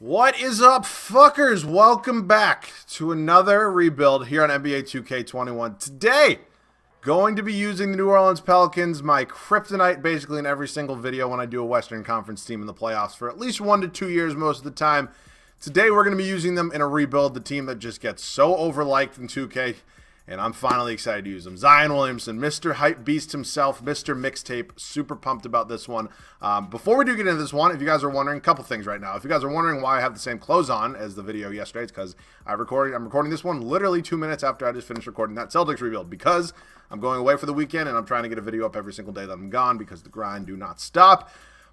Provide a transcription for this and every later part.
What is up, fuckers? Welcome back to another rebuild here on NBA 2K21. Today, going to be using the New Orleans Pelicans, my kryptonite basically in every single video when I do a Western Conference team in the playoffs for at least 1 to 2 years most of the time. Today, we're going to be using them in a rebuild, the team that just gets so overliked in 2K, and I'm finally excited to use them. Zion Williamson, Mr. Hype Beast himself, Mr. Mixtape, super pumped about this one. Before we do get into this one, if you guys are wondering, a couple things right now. If you guys are wondering why I have the same clothes on as the video yesterday, it's because I'm recording this one literally 2 minutes after I just finished recording that Celtics rebuild, because I'm going away for the weekend and I'm trying to get a video up every single day that I'm gone because the grind do not stop.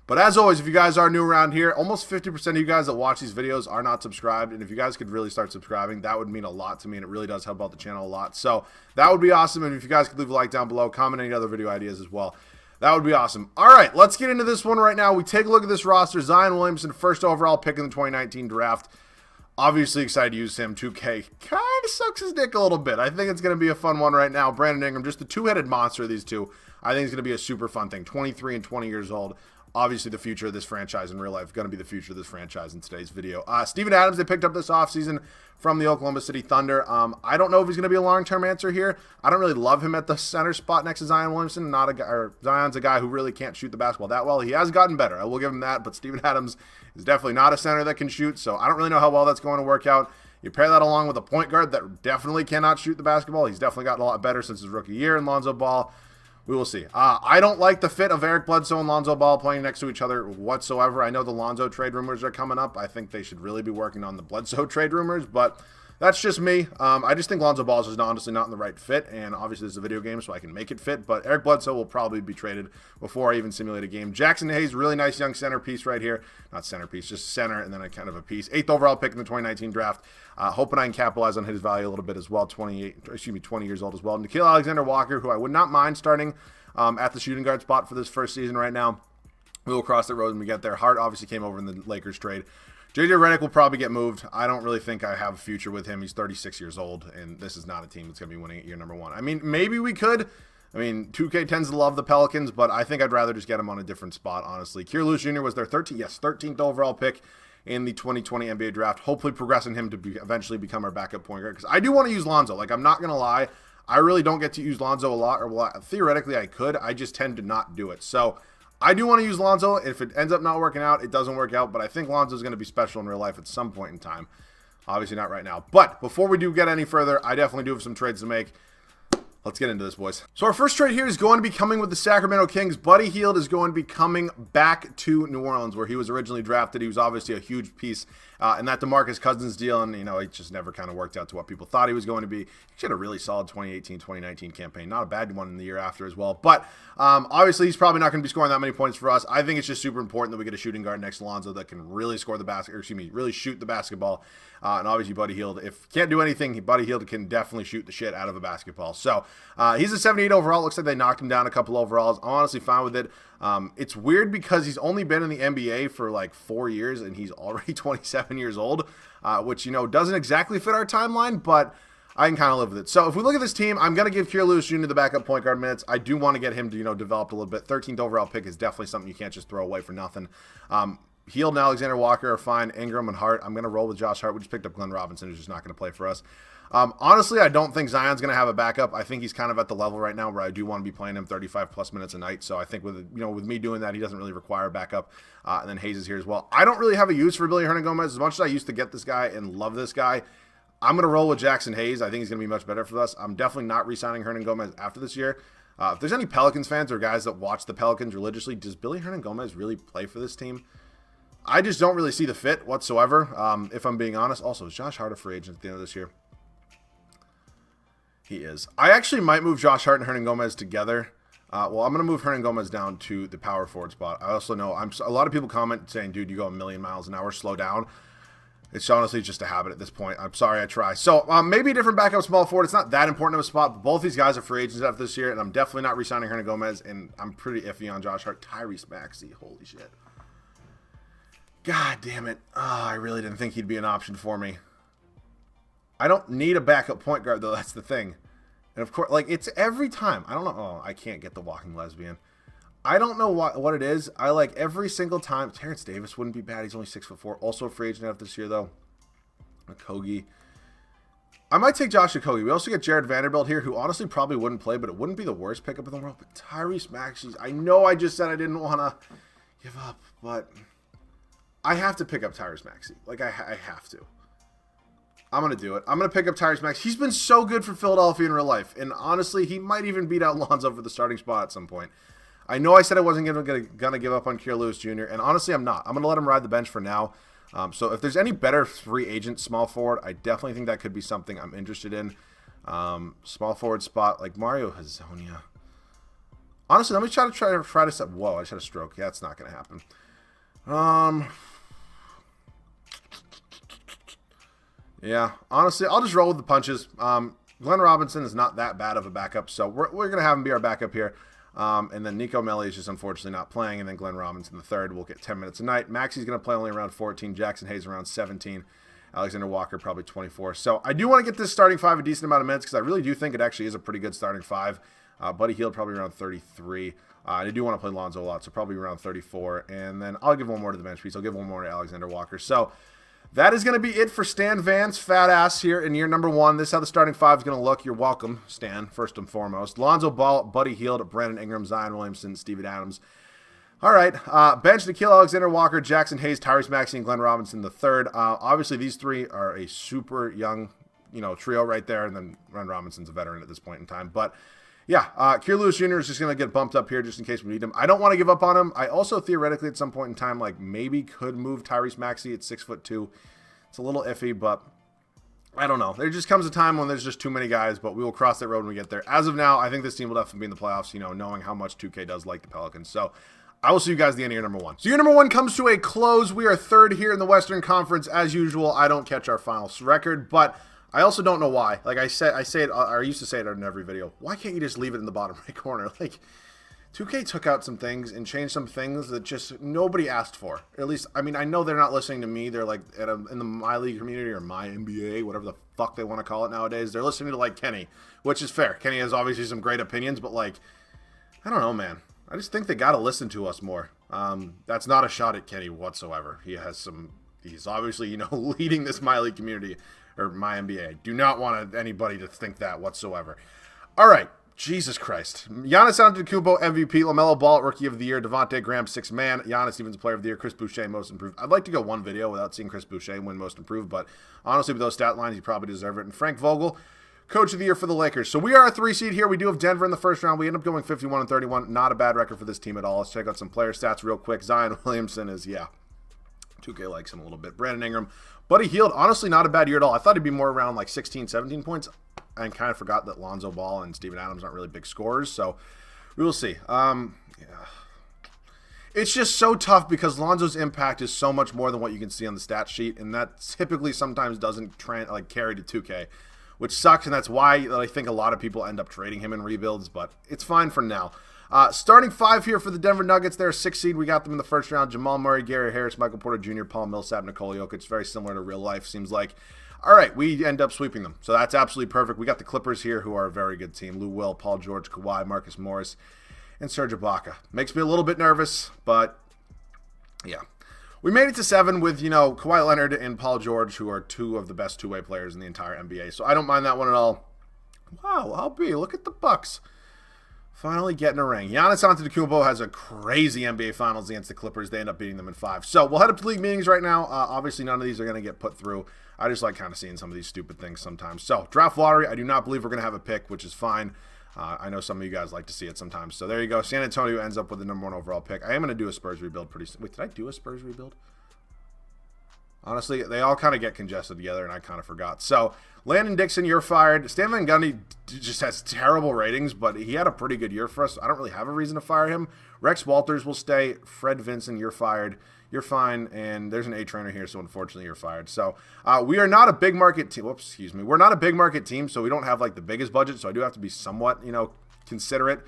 But as always, if you guys are new around here, almost 50% of you guys that watch these videos are not subscribed. And if you guys could really start subscribing, that would mean a lot to me, and it really does help out the channel a lot. So that would be awesome. And if you guys could leave a like down below, comment any other video ideas as well, that would be awesome. All right, let's get into this one right now. We take a look at this roster. Zion Williamson, first overall pick in the 2019 draft. Obviously excited to use him. 2K kind of sucks his dick a little bit. I think it's going to be a fun one right now. Brandon Ingram, just the two-headed monster of these two. I think it's going to be a super fun thing. 23 and 20 years old. Obviously, the future of this franchise in real life, going to be the future of this franchise in today's video. Steven Adams, they picked up this offseason from the Oklahoma City Thunder. I don't know if he's going to be a long-term answer here. I don't really love him at the center spot next to Zion Williamson. Zion's a guy who really can't shoot the basketball that well. He has gotten better. I will give him that, but Steven Adams is definitely not a center that can shoot, so I don't really know how well that's going to work out. You pair that along with a point guard that definitely cannot shoot the basketball. He's definitely gotten a lot better since his rookie year in Lonzo Ball. We will see. I don't like the fit of Eric Bledsoe and Lonzo Ball playing next to each other whatsoever. I know the Lonzo trade rumors are coming up. I think they should really be working on the Bledsoe trade rumors, but that's just me. I just think Lonzo Ball is just honestly not in the right fit, and obviously this is a video game, so I can make it fit, but Eric Bledsoe will probably be traded before I even simulate a game. Jackson Hayes, really nice young centerpiece right here. Not centerpiece, just center, and then a kind of a piece. 8th overall pick in the 2019 draft. Hoping I can capitalize on his value a little bit as well. 20 years old as well. Nickeil Alexander-Walker, who I would not mind starting at the shooting guard spot for this first season right now. We will cross that road when we get there. Hart obviously came over in the Lakers trade. JJ Redick will probably get moved. I don't really think I have a future with him. He's 36 years old, and this is not a team that's going to be winning at year number 1. I mean, maybe we could. I mean, 2K tends to love the Pelicans, but I think I'd rather just get him on a different spot, honestly. Kira Lewis Jr. was their 13th overall pick in the 2020 NBA draft, hopefully progressing him to eventually become our backup point guard, because I do want to use Lonzo. Like, I'm not going to lie. I really don't get to use Lonzo a lot, or well, theoretically I could. I just tend to not do it. So I do want to use Lonzo. If it ends up not working out, it doesn't work out, but I think Lonzo is going to be special in real life at some point in time. Obviously not right now. But before we do get any further, I definitely do have some trades to make. Let's get into this, boys. So our first trade here is going to be coming with the Sacramento Kings. Buddy Hield is going to be coming back to New Orleans, where he was originally drafted. He was obviously a huge piece in that DeMarcus Cousins deal, and, you know, it just never kind of worked out to what people thought he was going to be. He had a really solid 2018-2019 campaign. Not a bad one in the year after as well. But obviously, he's probably not going to be scoring that many points for us. I think it's just super important that we get a shooting guard next to Lonzo that can really score the basket, or excuse me, really shoot the basketball. And obviously, Buddy Hield, if he can't do anything, Buddy Hield can definitely shoot the shit out of a basketball. So he's a 78 overall. Looks like they knocked him down a couple overalls. I'm honestly fine with it. It's weird because he's only been in the NBA for like 4 years, and he's already 27 years old, which, you know, doesn't exactly fit our timeline, but I can kind of live with it. So if we look at this team, I'm going to give Kira Lewis Jr. the backup point guard minutes. I do want to get him to, you know, develop a little bit. 13th overall pick is definitely something you can't just throw away for nothing. Hield and Alexander Walker are fine. Ingram and Hart. I'm going to roll with Josh Hart. We just picked up Glenn Robinson, who's just not going to play for us. Honestly, I don't think Zion's going to have a backup. I think he's kind of at the level right now where I do want to be playing him 35-plus minutes a night. So I think with me doing that, he doesn't really require a backup. And then Hayes is here as well. I don't really have a use for Billy Hernangomez. As much as I used to get this guy and love this guy, I'm going to roll with Jackson Hayes. I think he's going to be much better for us. I'm definitely not re-signing Hernangomez after this year. If there's any Pelicans fans or guys that watch the Pelicans religiously, does Billy Hernangomez really play for this team? I just don't really see the fit whatsoever, if I'm being honest. Also, is Josh Hart a free agent at the end of this year? He is. I actually might move Josh Hart and Hernangomez together. Well, I'm going to move Hernangomez down to the power forward spot. I also know a lot of people comment saying, dude, you go a million miles an hour, slow down. It's honestly just a habit at this point. I'm sorry, I try. So maybe a different backup small forward. It's not that important of a spot, but both these guys are free agents after this year, and I'm definitely not re-signing Hernangomez, and I'm pretty iffy on Josh Hart. Tyrese Maxey, holy shit. God damn it. Oh, I really didn't think he'd be an option for me. I don't need a backup point guard, though. That's the thing. And, of course, like, it's every time. I don't know. Oh, I can't get the walking lesbian. I don't know what it is. I like every single time. Terrence Davis wouldn't be bad. He's only 6'4". Also a free agent after this year, though. Okogie. I might take Josh Okogie. We also get Jared Vanderbilt here, who honestly probably wouldn't play, but it wouldn't be the worst pickup in the world. But Tyrese Maxey, I know I just said I didn't want to give up, but I have to pick up Tyrese Maxey. Like, I have to. I'm going to do it. I'm going to pick up Tyrese Maxey. He's been so good for Philadelphia in real life. And honestly, he might even beat out Lonzo for the starting spot at some point. I know I said I wasn't going to give up on Kira Lewis Jr., and honestly, I'm not. I'm going to let him ride the bench for now. So if there's any better free agent small forward, I definitely think that could be something I'm interested in. Small forward spot like Mario Hezonja. Honestly, let me try to set. Whoa, I just had a stroke. Yeah, that's not going to happen. Yeah, honestly, I'll just roll with the punches. Glenn Robinson is not that bad of a backup, so we're going to have him be our backup here. And then Nico Melli is just unfortunately not playing, and then Glenn Robinson the third will get 10 minutes a night. Maxey's going to play only around 14. Jackson Hayes around 17. Alexander Walker probably 24. So I do want to get this starting five a decent amount of minutes because I really do think it actually is a pretty good starting five. Buddy Hield probably around 33. I do want to play Lonzo a lot, so probably around 34. And then I'll give one more to the bench piece. I'll give one more to Alexander Walker. So that is going to be it for Stan Van's fat ass here in year number one. This is how the starting five is going to look. You're welcome, Stan, first and foremost. Lonzo Ball, Buddy Hield, Brandon Ingram, Zion Williamson, Steven Adams. All right, bench Nickeil Alexander-Walker, Jackson Hayes, Tyrese Maxey, and Glenn Robinson the third. Obviously, these three are a super young, trio right there, and then Glenn Robinson's a veteran at this point in time. But yeah, Kira Lewis Jr. is just going to get bumped up here just in case we need him. I don't want to give up on him. I also theoretically at some point in time, like maybe could move Tyrese Maxey at 6'2". It's a little iffy, but I don't know. There just comes a time when there's just too many guys, but we will cross that road when we get there. As of now, I think this team will definitely be in the playoffs, knowing how much 2K does like the Pelicans. So I will see you guys at the end of year number one. So year number one comes to a close. We are third here in the Western Conference. As usual, I don't catch our finals record, but I also don't know why. Like I used to say it in every video. Why can't you just leave it in the bottom right corner? Like, 2K took out some things and changed some things that just nobody asked for. Or at least, I mean, I know they're not listening to me. They're like in the My League community or My NBA, whatever the fuck they want to call it nowadays. They're listening to like Kenny, which is fair. Kenny has obviously some great opinions, but like, I don't know, man. I just think they got to listen to us more. That's not a shot at Kenny whatsoever. He's obviously, leading this My League community or My NBA. Do not want anybody to think that whatsoever. All right. Jesus Christ. Giannis Antetokounmpo, MVP. LaMelo Ball, Rookie of the Year. Devontae Graham, 6th man. Giannis Stevens, Player of the Year. Chris Boucher, Most Improved. I'd like to go one video without seeing Chris Boucher win Most Improved, but honestly, with those stat lines, he probably deserve it. And Frank Vogel, Coach of the Year for the Lakers. So we are a 3 seed here. We do have Denver in the first round. We end up going 51-31. Not a bad record for this team at all. Let's check out some player stats real quick. Zion Williamson is, 2K likes him a little bit. Brandon Ingram. Buddy Hield, honestly, not a bad year at all. I thought he'd be more around like 16, 17 points. And kind of forgot that Lonzo Ball and Steven Adams aren't really big scorers, so we will see. It's just so tough because Lonzo's impact is so much more than what you can see on the stat sheet, and that typically sometimes doesn't carry to 2K, which sucks, and that's why I think a lot of people end up trading him in rebuilds, but it's fine for now. Starting five here for the Denver Nuggets. They're a 6 seed. We got them in the first round. Jamal Murray, Gary Harris, Michael Porter Jr., Paul Millsap, Nikola Jokic. Very similar to real life, seems like. All right, we end up sweeping them. So that's absolutely perfect. We got the Clippers here, who are a very good team. Lou Will, Paul George, Kawhi, Marcus Morris, and Serge Ibaka. Makes me a little bit nervous, but yeah. We made it to 7 with, Kawhi Leonard and Paul George, who are two of the best two-way players in the entire NBA. So I don't mind that one at all. Wow, look at the Bucks. Finally getting a ring. Giannis Antetokounmpo has a crazy NBA Finals against the Clippers. They end up beating them in 5. So we'll head up to league meetings right now. Obviously, none of these are going to get put through. I just like kind of seeing some of these stupid things sometimes. So draft lottery, I do not believe we're going to have a pick, which is fine. I know some of you guys like to see it sometimes. So there you go. San Antonio ends up with the number 1 overall pick. I am going to do a Spurs rebuild pretty soon. Wait, did I do a Spurs rebuild? Honestly, they all kind of get congested together, and I kind of forgot. So, Landon Dixon, you're fired. Stan Van Gundy just has terrible ratings, but he had a pretty good year for us. I don't really have a reason to fire him. Rex Walters will stay. Fred Vinson, you're fired. You're fine, and there's an A-trainer here, so unfortunately you're fired. So, we are not a big market team. Whoops, excuse me. We're not a big market team, so we don't have, the biggest budget, so I do have to be somewhat, considerate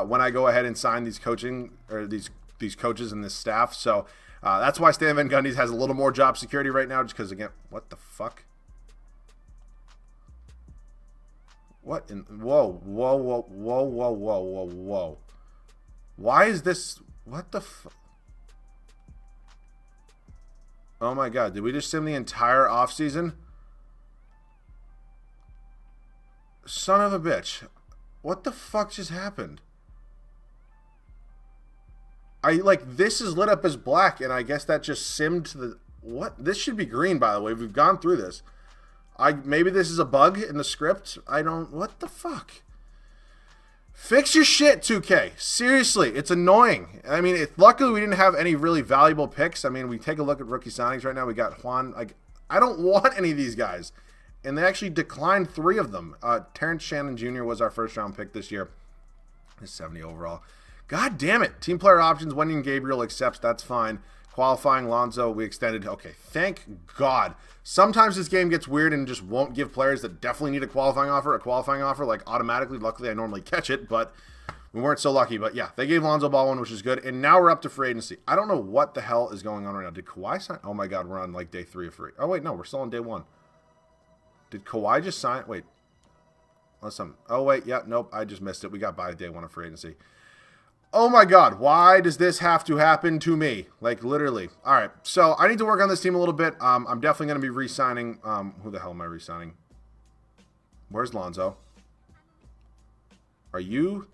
when I go ahead and sign these these coaches and this staff. So, that's why Stan Van Gundy has a little more job security right now, just because, again, what the fuck? What in, whoa. Why is this? What the fuck? Oh my god, did we just sim the entire offseason? Son of a bitch. What the fuck just happened? This is lit up as black, and I guess that just simmed to the... What? This should be green, by the way. We've gone through this. Maybe this is a bug in the script. What the fuck? Fix your shit, 2K. Seriously, it's annoying. I mean, luckily we didn't have any really valuable picks. I mean, we take a look at rookie signings right now. We got Juan. I don't want any of these guys. And they actually declined 3 of them. Terrence Shannon Jr. was our first-round pick this year. He's 70 overall. God damn it. Team player options, Wendy Gabriel accepts. That's fine. Qualifying Lonzo, we extended. Okay, thank God. Sometimes this game gets weird and just won't give players that definitely need a qualifying offer, like automatically. Luckily, I normally catch it, but we weren't so lucky. But yeah, they gave Lonzo Ball one, which is good. And now we're up to free agency. I don't know what the hell is going on right now. Did Kawhi sign? Oh my God, we're on like day 3 of free. Oh wait, no, we're still on day 1. Did Kawhi just sign? Wait. Listen. Oh wait, yeah, nope, I just missed it. We got by day 1 of free agency. Oh my God, why does this have to happen to me? Like, literally. All right, so I need to work on this team a little bit. I'm definitely going to be re-signing. Who the hell am I re-signing? Where's Lonzo? Are you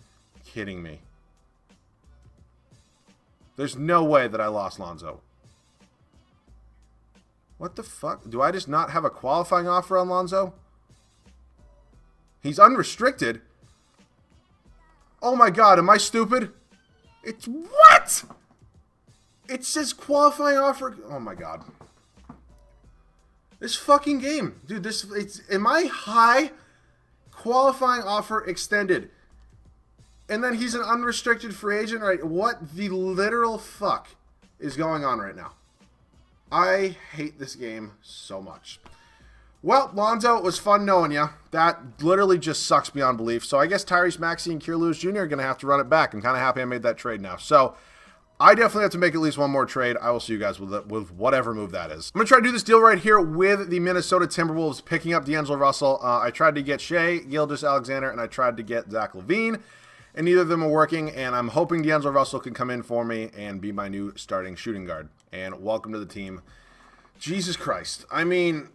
kidding me? There's no way that I lost Lonzo. What the fuck? Do I just not have a qualifying offer on Lonzo? He's unrestricted. Oh my God, am I stupid? It's what? It says qualifying offer. Oh my God. This fucking game. Dude, am I high? Qualifying offer extended. And then he's an unrestricted free agent, right? What the literal fuck is going on right now? I hate this game so much. Well, Lonzo, it was fun knowing you. That literally just sucks beyond belief. So I guess Tyrese Maxey and Kier Lewis Jr. are going to have to run it back. I'm kind of happy I made that trade now. So I definitely have to make at least one more trade. I will see you guys with whatever move that is. I'm going to try to do this deal right here with the Minnesota Timberwolves picking up D'Angelo Russell. I tried to get Shea, Gilgeous-Alexander, and I tried to get Zach LaVine. And neither of them are working. And I'm hoping D'Angelo Russell can come in for me and be my new starting shooting guard. And welcome to the team. Jesus Christ. I mean...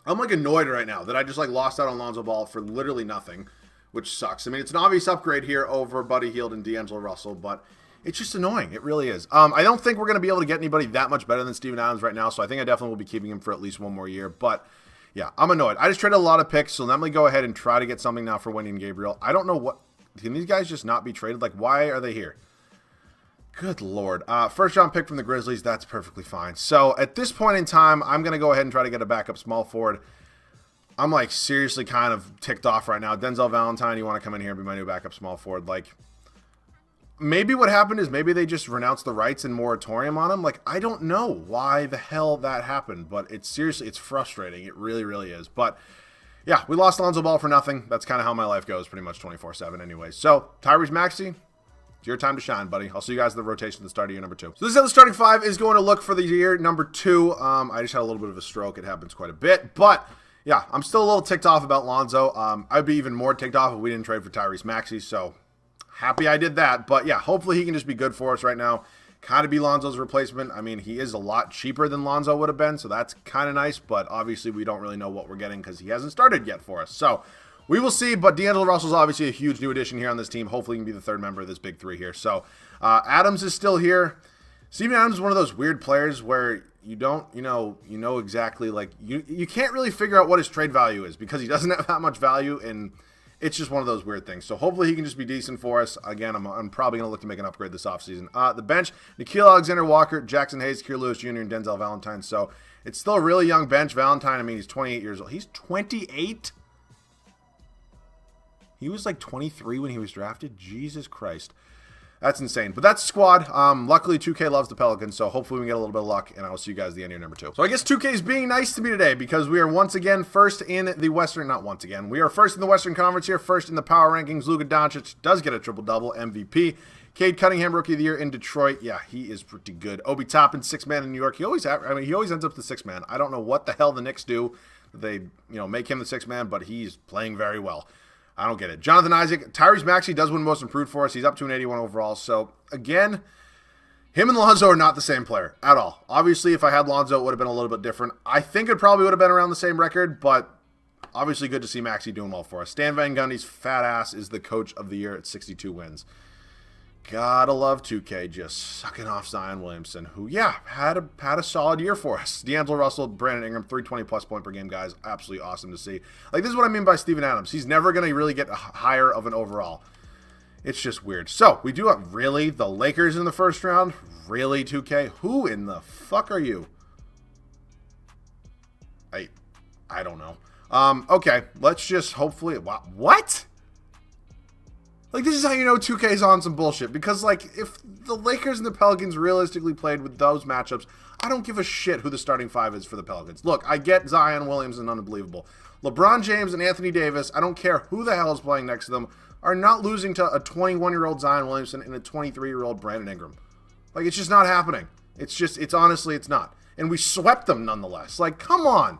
I'm like annoyed right now that I just like lost out on Lonzo Ball for literally nothing, which sucks. I mean, it's an obvious upgrade here over Buddy Hield and D'Angelo Russell, but it's just annoying. It really is. I don't think we're going to be able to get anybody that much better than Steven Adams right now, so I think I definitely will be keeping him for at least one more year. But yeah, I'm annoyed. I just traded a lot of picks, so let me go ahead and try to get something now for Wendy and Gabriel. I don't know what. Can these guys just not be traded? Like, why are they here? Good Lord. First round pick from the Grizzlies, that's perfectly fine. So at this point in time, I'm going to go ahead and try to get a backup small forward. I'm like seriously kind of ticked off right now. Denzel Valentine, you want to come in here and be my new backup small forward? Like, maybe what happened is maybe they just renounced the rights and moratorium on him. Like, I don't know why the hell that happened, but it's seriously, it's frustrating. It really, really is. But yeah, we lost Lonzo Ball for nothing. That's kind of how my life goes pretty much 24/7 anyway. So Tyrese Maxey, it's your time to shine, buddy. I'll see you guys at the rotation at the start of year number 2. So this is how the starting 5 is going to look for the year number 2. I just had a little bit of a stroke. It happens quite a bit. But, yeah, I'm still a little ticked off about Lonzo. I'd be even more ticked off if we didn't trade for Tyrese Maxey. So, happy I did that. But, yeah, hopefully he can just be good for us right now. Kind of be Lonzo's replacement. I mean, he is a lot cheaper than Lonzo would have been. So, that's kind of nice. But, obviously, we don't really know what we're getting because he hasn't started yet for us. So, we will see, but D'Angelo Russell's obviously a huge new addition here on this team. Hopefully he can be the third member of this big 3 here. So, Adams is still here. Steven Adams is one of those weird players where you don't, you know exactly, like, you can't really figure out what his trade value is because he doesn't have that much value, and it's just one of those weird things. So, hopefully he can just be decent for us. Again, I'm probably going to look to make an upgrade this offseason. The bench, Nickeil Alexander-Walker, Jackson Hayes, Kier Lewis Jr., and Denzel Valentine. So, it's still a really young bench. Valentine, I mean, he's 28 years old. He's 28? He was like 23 when he was drafted. Jesus Christ. That's insane. But that's the squad. Luckily, 2K loves the Pelicans, so hopefully we can get a little bit of luck, and I will see you guys at the end of year number 2. So I guess 2K is being nice to me today because we are once again first in the Western, not once again, we are first in the Western Conference here, first in the power rankings. Luka Doncic does get a triple-double, MVP. Cade Cunningham, Rookie of the Year in Detroit. Yeah, he is pretty good. Obi Toppin, 6-man in New York. He always ends up the 6-man. I don't know what the hell the Knicks do. They, make him the 6-man, but he's playing very well. I don't get it. Jonathan Isaac, Tyrese Maxey does win most improved for us. He's up to an 81 overall. So, again, him and Lonzo are not the same player at all. Obviously, if I had Lonzo, it would have been a little bit different. I think it probably would have been around the same record, but obviously good to see Maxey doing well for us. Stan Van Gundy's fat ass is the coach of the year at 62 wins. Gotta love 2K just sucking off Zion Williamson, who, had a solid year for us. D'Angelo Russell, Brandon Ingram, 320-plus point per game guys. Absolutely awesome to see. Like, this is what I mean by Steven Adams. He's never going to really get higher of an overall. It's just weird. So, we do have, really, the Lakers in the first round? Really, 2K? Who in the fuck are you? I don't know. Okay, let's just hopefully... What? Like, this is how you know 2K's on some bullshit. Because, like, if the Lakers and the Pelicans realistically played with those matchups, I don't give a shit who the starting five is for the Pelicans. Look, I get Zion Williamson, unbelievable. LeBron James and Anthony Davis, I don't care who the hell is playing next to them, are not losing to a 21-year-old Zion Williamson and a 23-year-old Brandon Ingram. Like, it's just not happening. It's honestly, it's not. And we swept them nonetheless. Like, come on.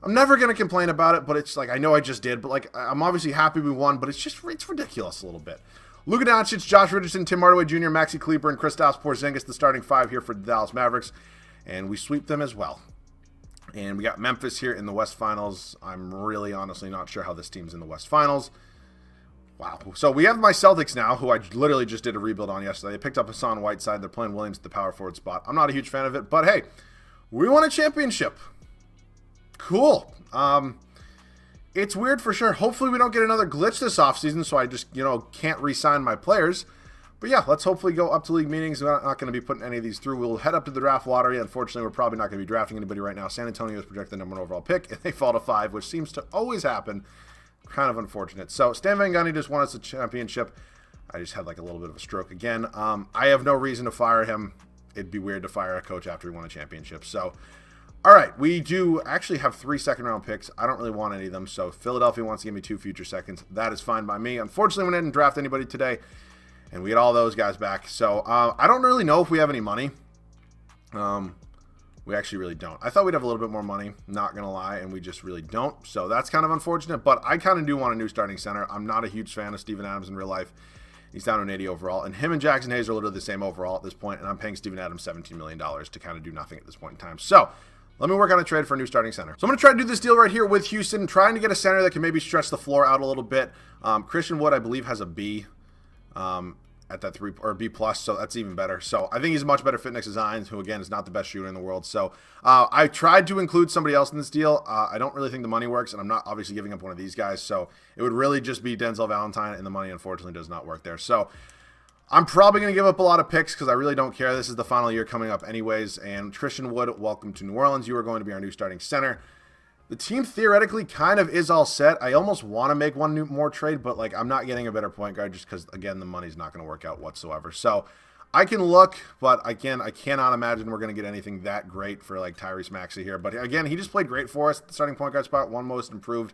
I'm never going to complain about it, but it's like, I know I just did, but like, I'm obviously happy we won, but it's ridiculous a little bit. Luka Doncic, Josh Richardson, Tim Hardaway Jr., Maxi Kleber, and Kristaps Porzingis, the starting five here for the Dallas Mavericks, and we sweep them as well. And we got Memphis here in the West Finals. I'm really honestly not sure how this team's in the West Finals. Wow. So we have my Celtics now, who I literally just did a rebuild on yesterday. They picked up Hassan Whiteside. They're playing Williams at the power forward spot. I'm not a huge fan of it, but hey, we won a championship. Cool. It's weird for sure. Hopefully we don't get another glitch this offseason, so I just, can't re-sign my players. But yeah, let's hopefully go up to league meetings. We're not going to be putting any of these through. We'll head up to the draft lottery. Unfortunately, we're probably not going to be drafting anybody right now. San Antonio is projected the #1 overall pick, and they fall to 5, which seems to always happen. Kind of unfortunate. So Stan Van Gundy just won us a championship. I just had like a little bit of a stroke again. I have no reason to fire him. It'd be weird to fire a coach after he won a championship. So, all right, we do actually have 3 second-round picks. I don't really want any of them, so Philadelphia wants to give me 2 future seconds. That is fine by me. Unfortunately, we didn't draft anybody today, and we get all those guys back. So I don't really know if we have any money. We actually really don't. I thought we'd have a little bit more money, not going to lie, and we just really don't. So that's kind of unfortunate, but I kind of do want a new starting center. I'm not a huge fan of Steven Adams in real life. He's down to an 80 overall, and him and Jackson Hayes are literally the same overall at this point, and I'm paying Steven Adams $17 million to kind of do nothing at this point in time. So let me work on a trade for a new starting center. So I'm going to try to do this deal right here with Houston, trying to get a center that can maybe stretch the floor out a little bit. Christian Wood, I believe, has a B at that 3 or B plus, so that's even better. So I think he's a much better fit next to Zion, who again is not the best shooter in the world. So I tried to include somebody else in this deal. I don't really think the money works, and I'm not obviously giving up one of these guys. So it would really just be Denzel Valentine, and the money unfortunately does not work there. So I'm probably going to give up a lot of picks because I really don't care. This is the final year coming up anyways. And Christian Wood, welcome to New Orleans. You are going to be our new starting center. The team theoretically kind of is all set. I almost want to make one more trade, but like I'm not getting a better point guard just because, again, the money's not going to work out whatsoever. So I can look, but again, I cannot imagine we're going to get anything that great for like Tyrese Maxey here. But again, he just played great for us. The starting point guard spot, one most improved.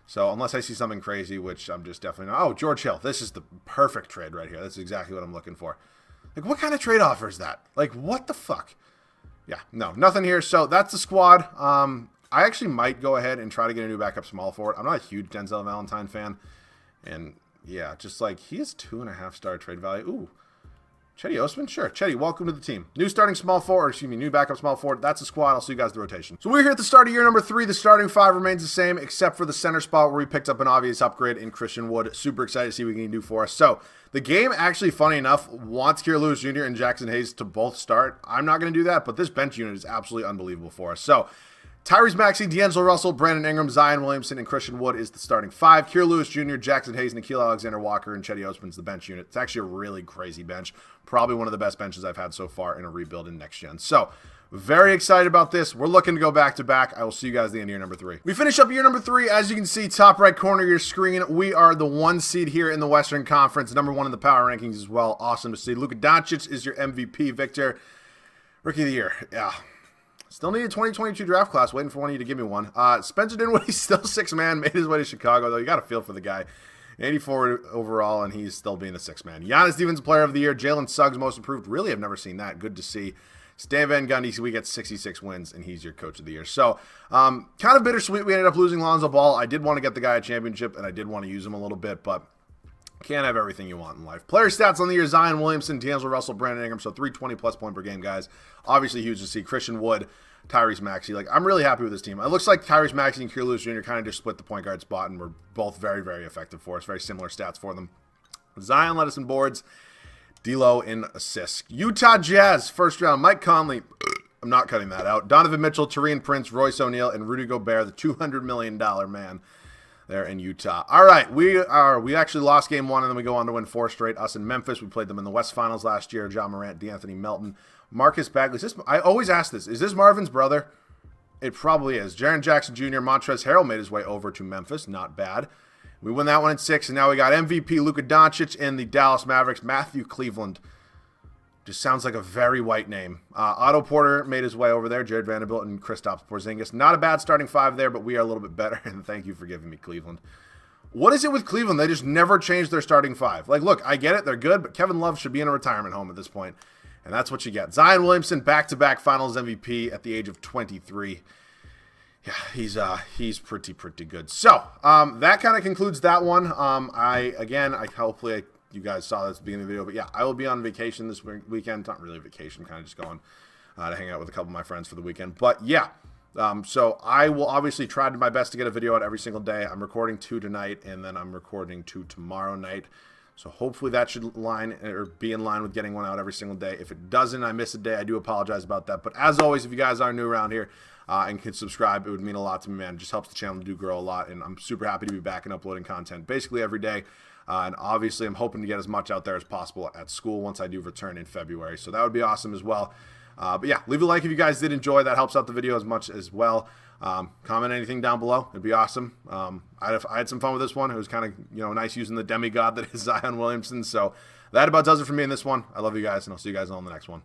So unless I see something crazy, which I'm just definitely not. Oh, George Hill. This is the perfect trade right here. That's exactly what I'm looking for. Like, what kind of trade offer is that? Like, what the fuck? Yeah, no, nothing here. So that's the squad. I actually might go ahead and try to get a new backup small forward. I'm not a huge Denzel Valentine fan. And, yeah, just like, he has 2.5-star trade value. Ooh. Chetty Osman? Sure. Chetty, welcome to the team. New starting small forward, new backup small forward. That's the squad. I'll see you guys at the rotation. So we're here at the start of year number 3. The starting 5 remains the same, except for the center spot where we picked up an obvious upgrade in Christian Wood. Super excited to see what he can do for us. So the game, actually, funny enough, wants Kira Lewis Jr. and Jackson Hayes to both start. I'm not going to do that, but this bench unit is absolutely unbelievable for us. So Tyrese Maxey, D'Angelo Russell, Brandon Ingram, Zion Williamson, and Christian Wood is the starting 5. Kira Lewis Jr., Jackson Hayes, Nickeil Alexander-Walker, and Chetty Osman's the bench unit. It's actually a really crazy bench. Probably one of the best benches I've had so far in a rebuild in next gen. So very excited about this. We're looking to go back-to-back. I will see you guys at the end of year number 3. We finish up year number 3. As you can see, top right corner of your screen, we are the 1 seed here in the Western Conference, number 1 in the power rankings as well. Awesome to see. Luka Doncic is your MVP, Victor. Rookie of the year. Yeah. Still need a 2022 draft class. Waiting for one of you to give me one. Spencer Dinwiddie's still 6-man. Made his way to Chicago, though. You got to feel for the guy. 84 overall, and he's still being a 6-man. Giannis Stevens, player of the year. Jalen Suggs, most improved. Really, I've never seen that. Good to see. Stan Van Gundy, we get 66 wins, and he's your coach of the year. So, kind of bittersweet. We ended up losing Lonzo Ball. I did want to get the guy a championship, and I did want to use him a little bit, but can't have everything you want in life. Player stats on the year: Zion Williamson, D'Angelo Russell, Brandon Ingram. So 320-plus point per game guys. Obviously huge to see. Christian Wood, Tyrese Maxey. Like, I'm really happy with this team. It looks like Tyrese Maxey and Kira Lewis Jr. kind of just split the point guard spot, and were both very, very effective for us. Very similar stats for them. Zion led us in boards. D'Lo in assists. Utah Jazz, first round. Mike Conley. I'm not cutting that out. Donovan Mitchell, Taurean Prince, Royce O'Neal, and Rudy Gobert, the $200 million man there in Utah. All right, we actually lost game 1, and then we go on to win 4 straight. Us in Memphis. We played them in the West Finals last year. John Morant, D'Anthony Melton, Marcus Bagley. I always ask this. Is this Marvin's brother? It probably is. Jaren Jackson Jr., Montrezl Harrell made his way over to Memphis. Not bad. We win that one in 6, and now we got MVP Luka Doncic in the Dallas Mavericks. Matthew Cleveland. Just sounds like a very white name. Otto Porter made his way over there. Jared Vanderbilt and Kristaps Porzingis. Not a bad starting 5 there, but we are a little bit better, and thank you for giving me Cleveland. What is it with Cleveland? They just never change their starting 5. Like, look, I get it. They're good, but Kevin Love should be in a retirement home at this point, and that's what you get. Zion Williamson, back-to-back Finals MVP at the age of 23. Yeah, he's pretty good. So, that kind of concludes that one. Hopefully you guys saw this at the beginning of the video, but yeah, I will be on vacation this weekend. Not really vacation, kind of just going to hang out with a couple of my friends for the weekend. But yeah, so I will obviously try my best to get a video out every single day. I'm recording 2 tonight, and then I'm recording 2 tomorrow night. So hopefully that should be in line with getting one out every single day. If it doesn't, I miss a day. I do apologize about that. But as always, if you guys are new around here and can subscribe, it would mean a lot to me, man. It just helps the channel to grow a lot, and I'm super happy to be back and uploading content basically every day. And obviously, I'm hoping to get as much out there as possible at school once I do return in February. So that would be awesome as well. But yeah, leave a like if you guys did enjoy. That helps out the video as much as well. Comment anything down below. It'd be awesome. I had some fun with this one. It was kind of nice using the demigod that is Zion Williamson. So that about does it for me in this one. I love you guys, and I'll see you guys on the next one.